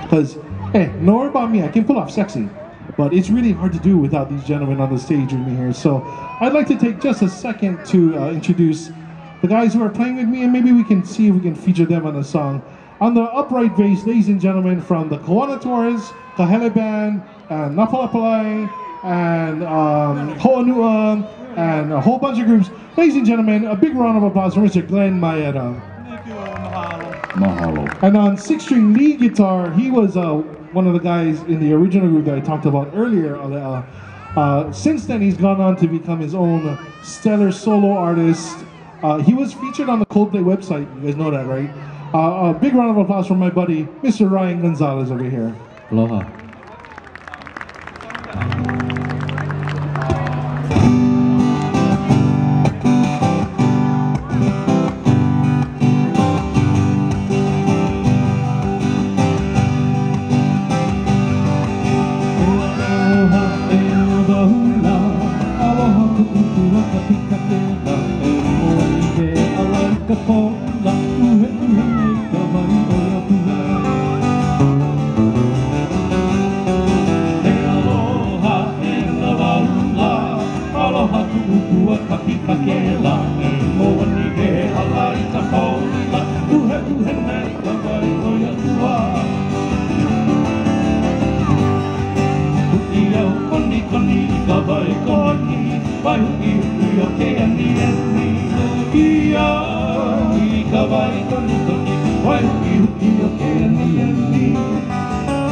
Because, hey, no worry about me, I can pull off sexy. But it's really hard to do without these gentlemen on the stage with me here. So I'd like to take just a second to introduce the guys who are playing with me, and maybe we can see if we can feature them on the song. On the upright bass, ladies and gentlemen, from the Kawana Torres, Kahele Band, and Napalapalai, and Ho'anua, and a whole bunch of groups. Ladies and gentlemen, a big round of applause for Mr. Glenn Mayeda. Thank you, mahalo. Mahalo. And on 6-string lead guitar, he was one of the guys in the original group that I talked about earlier. Since then, he's gone on to become his own stellar solo artist. He was featured on the Coldplay website. You guys know that, right? A big round of applause for my buddy, Mr. Ryan Gonzalez over here. Aloha.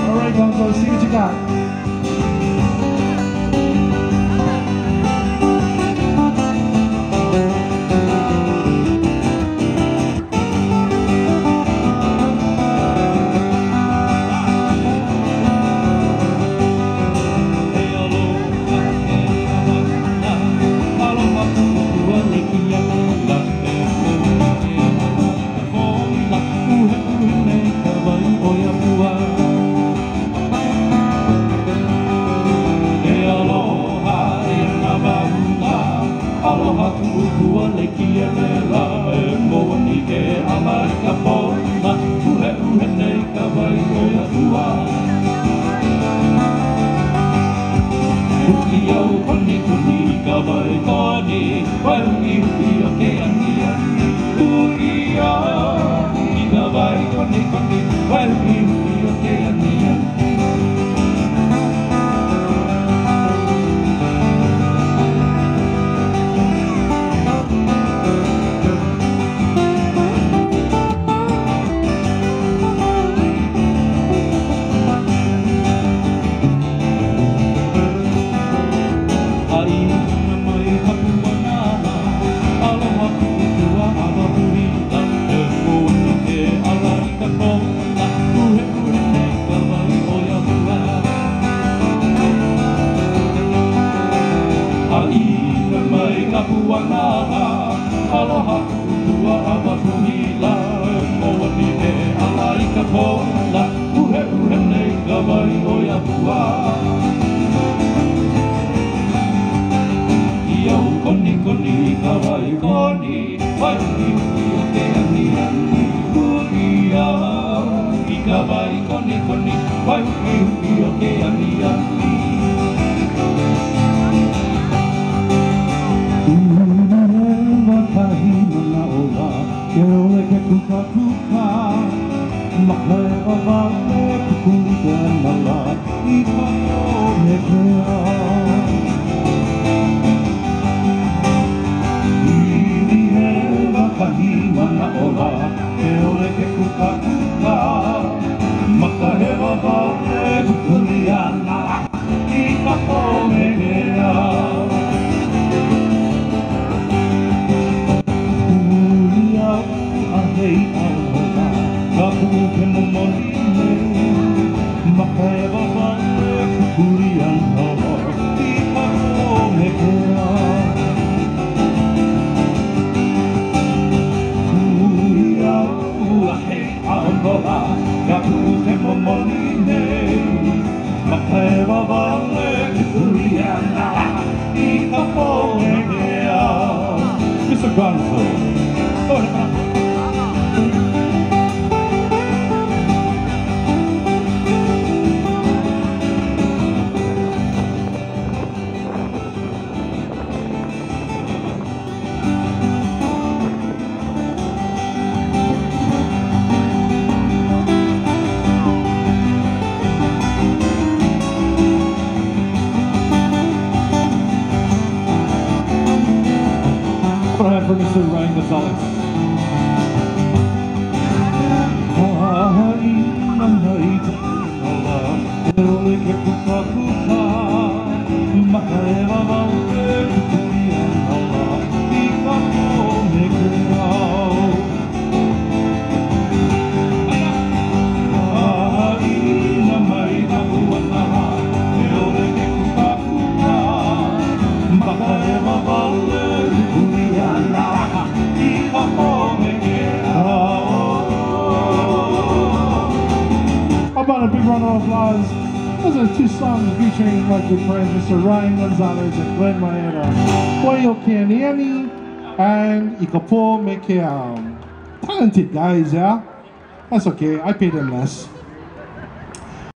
Alright, Gonzalez, see what you got. Mr. Gonzalez. time for Mr. Ryan Gonzalez. How about a big round of applause? Those are two songs featuring my good friends, Mr. Ryan Gonzalez and Glenn Mayeda. Wayo Aniani and Ikapo Mekeam. Talented guys, yeah? That's okay, I pay them less.